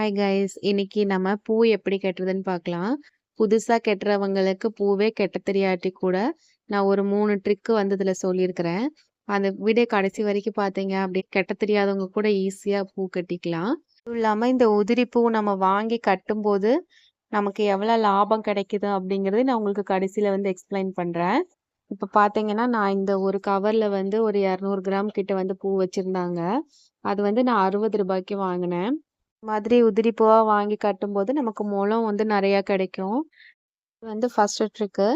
Hi guys, இன்னைக்கு நம்ம பூ எப்படி கட்டுறதுன்னு பார்க்கலாம். புதுசா கட்டுறவங்களுக்கு பூவே கட்ட தெரியாட்டி கூட நான் ஒரு 3 ட்ரிக் வந்து இதுல சொல்லியிருக்கிறேன். அந்த வீடியோ கடைசி வரைக்கும் பார்த்தீங்க அப்படி கட்ட தெரியாதவங்க கூட ஈஸியா பூ கட்டிக்கலாம். அதுவும் இல்லாம இந்த உதிரி பூ நம்ம வாங்கி கட்டும்போது நமக்கு எவ்வளவு லாபம் கிடைக்குது அப்படிங்கறது நான் உங்களுக்கு கடைசியில வந்து எக்ஸ்பிளைன் பண்றேன். இப்ப பாத்தீங்கன்னா நான் இந்த ஒரு கவர்ல வந்து ஒரு 200 கிராம் கிட்ட வந்து பூ வச்சிருந்தாங்க. அது வந்து நான் 60 ரூபாய்க்கு வாங்கினேன். மாதிரி உதிரி பூவா வாங்கி கட்டும்போது நமக்கு முழம் வந்து நிறைய கிடைக்கும். இது வந்து ஃபர்ஸ்ட் ட்ரிக்கு.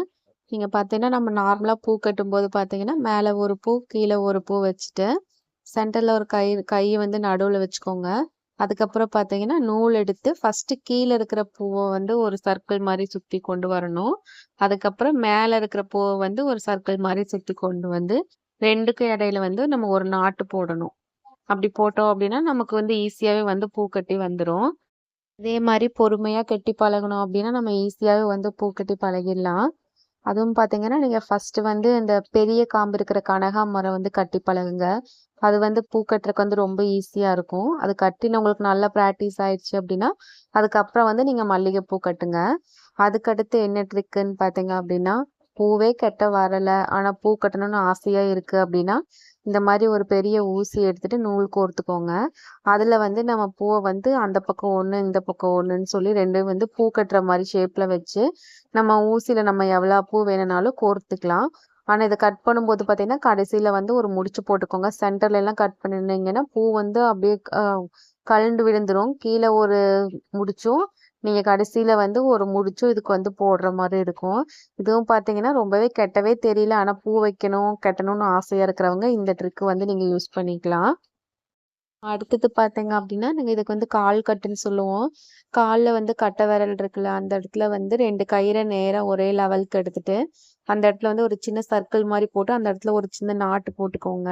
நீங்க பார்த்தீங்கன்னா நம்ம நார்மலா பூ கட்டும்போது பார்த்தீங்கன்னா மேலே ஒரு பூ கீழே ஒரு பூ வச்சுட்டு சென்டர்ல ஒரு கை வந்து நடுவுல வச்சுக்கோங்க. அதுக்கப்புறம் பார்த்தீங்கன்னா நூல் எடுத்து ஃபர்ஸ்ட் கீழே இருக்கிற பூவை வந்து ஒரு சர்க்கிள் மாதிரி சுத்தி கொண்டு வரணும். அதுக்கப்புறம் மேலே இருக்கிற பூவை வந்து ஒரு சர்க்கிள் மாதிரி சுத்தி கொண்டு வந்து ரெண்டுக்கும் இடையில வந்து நம்ம ஒரு நாட்டு போடணும். அப்படி போட்டோம் அப்படின்னா நமக்கு வந்து ஈஸியாவே வந்து பூ கட்டி வந்துரும். இதே மாதிரி பொறுமையா கட்டி பழகணும் அப்படின்னா நம்ம ஈஸியாவே வந்து பூ கட்டி பழகிடலாம். அதுவும் பாத்தீங்கன்னா நீங்க ஃபர்ஸ்ட் வந்து இந்த பெரிய காம்பு இருக்கிற கனகாமரம் வந்து கட்டி பழகுங்க. அது வந்து பூ கட்டுறதுக்கு வந்து ரொம்ப ஈஸியா இருக்கும். அது கட்டின உங்களுக்கு நல்ல பிராக்டிஸ் ஆயிடுச்சு அப்படின்னா அதுக்கப்புறம் வந்து நீங்க மல்லிகைப்பூ கட்டுங்க. அதுக்கடுத்து என்ன ட்ரிக்குன்னு பாத்தீங்க அப்படின்னா பூவே கட்ட வரல ஆனா பூ கட்டணும்னு ஆசையா இருக்கு அப்படின்னா இந்த மாதிரி ஒரு பெரிய ஊசி எடுத்துட்டு நூல் கோர்த்துக்கோங்க. அதுல வந்து நம்ம பூவை வந்து அந்த பக்கம் ஒண்ணு இந்த பக்கம் ஒண்ணுன்னு சொல்லி ரெண்டும் வந்து பூ கட்டுற மாதிரி ஷேப்ல வச்சு நம்ம ஊசியில நம்ம எவ்வளவு பூ வேணும்னாலும் கோர்த்துக்கலாம். ஆனா இதை கட் பண்ணும்போது பாத்தீங்கன்னா கடைசியில வந்து ஒரு முடிச்சு போட்டுக்கோங்க. சென்டர்ல எல்லாம் கட் பண்ணிருந்தீங்கன்னா பூ வந்து அப்படியே கழண்டு விழுந்துரும். கீழே ஒரு முடிச்சும் நீங்க கடைசியில வந்து ஒரு முடிச்சும் இதுக்கு வந்து போடுற மாதிரி இருக்கும். இதுவும் பாத்தீங்கன்னா ரொம்பவே கெட்டவே தெரியல ஆனா பூ வைக்கணும் கட்டணும்னு ஆசையா இருக்கிறவங்க இந்த ட்ரிக் வந்து நீங்க யூஸ் பண்ணிக்கலாம். அடுத்தது பாத்தீங்க அப்படின்னா நாங்க இதுக்கு வந்து கால் கட்டுன்னு சொல்லுவோம். கால்ல வந்து கட்டை விரல் இருக்குல்ல அந்த இடத்துல வந்து 2 கயிறை நேரா ஒரே லெவலுக்கு எடுத்துட்டு அந்த இடத்துல வந்து ஒரு சின்ன சர்க்கிள் மாதிரி போட்டு அந்த இடத்துல ஒரு சின்ன நாட்டு போட்டுக்கோங்க.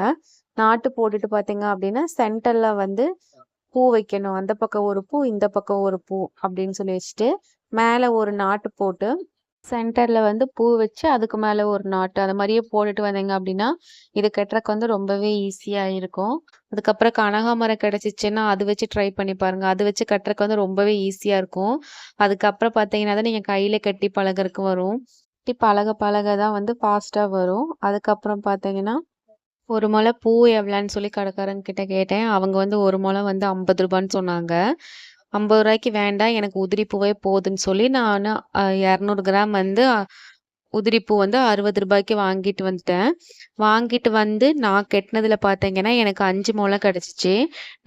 நாட்டு போட்டுட்டு பாத்தீங்க அப்படின்னா சென்டர்ல வந்து பூ வைக்கணும். அந்த பக்கம் ஒரு பூ இந்த பக்கம் ஒரு பூ அப்படின்னு சொல்லி வச்சுட்டு மேல ஒரு நாட்டு போட்டு சென்டர்ல வந்து பூ வச்சு அதுக்கு மேல ஒரு நாட்டு அந்த மாதிரியே போட்டுட்டு வந்தீங்க அப்படின்னா இது கட்டுறதுக்கு வந்து ரொம்பவே ஈஸியா இருக்கும். அதுக்கப்புறம் கனகாமரம் கிடைச்சிச்சுன்னா அது வச்சு ட்ரை பண்ணி பாருங்க. அது வச்சு கட்டுறதுக்கு வந்து ரொம்பவே ஈஸியா இருக்கும். அதுக்கப்புறம் பார்த்தீங்கன்னா தான் நீங்க கையில கட்டி பழகுறதுக்கு வரும். கட்டி பழக பழக தான் வந்து ஃபாஸ்டா வரும். அதுக்கப்புறம் பார்த்தீங்கன்னா ஒரு முழம் பூ எவ்வளோன்னு சொல்லி கடைக்காரங்க கிட்ட கேட்டேன். அவங்க வந்து ஒரு முழம் வந்து 50 ரூபான்னு சொன்னாங்க. 50 ரூபாய்க்கு வேண்டாம் எனக்கு உதிரி பூவே போதுன்னு சொல்லி நான் 200 கிராம் வந்து உதிரி பூ வந்து 60 ரூபாய்க்கு வாங்கிட்டு வந்துட்டேன். வாங்கிட்டு வந்து நான் கெட்டினதுல பார்த்தீங்கன்னா எனக்கு 5 முழம் கிடைச்சிச்சு.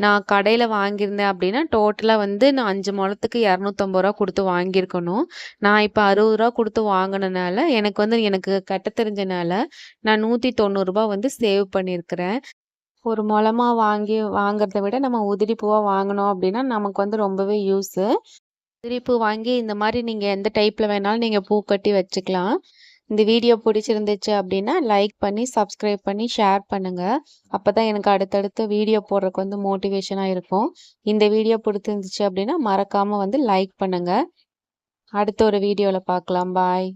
நான் கடையில வாங்கியிருந்தேன் அப்படின்னா டோட்டலா வந்து நான் 5 முழத்துக்கு 250 ரூபா கொடுத்து வாங்கியிருக்கணும். நான் இப்போ 60 ரூபா கொடுத்து வாங்கினனால எனக்கு கட்ட தெரிஞ்சனால நான் 190 ரூபா வந்து சேவ் பண்ணியிருக்கிறேன். ஒரு முழமா வாங்குறத விட நம்ம உதிரி பூவா வாங்கினோம் அப்படின்னா நமக்கு வந்து ரொம்பவே யூஸு. உதிரி பூ வாங்கி இந்த மாதிரி நீங்கள் எந்த டைப்பில் வேணாலும் நீங்கள் பூ கட்டி வச்சுக்கலாம். இந்த வீடியோ பிடிச்சிருந்துச்சு அப்படின்னா லைக் பண்ணி சப்ஸ்கிரைப் பண்ணி ஷேர் பண்ணுங்கள். அப்போ தான் எனக்கு அடுத்தடுத்து வீடியோ போடுறதுக்கு வந்து மோட்டிவேஷனாக இருக்கும். இந்த வீடியோ பிடிச்சிருந்துச்சு அப்படின்னா மறக்காமல் வந்து லைக் பண்ணுங்கள். அடுத்த ஒரு வீடியோவில் பார்க்கலாம். பாய்.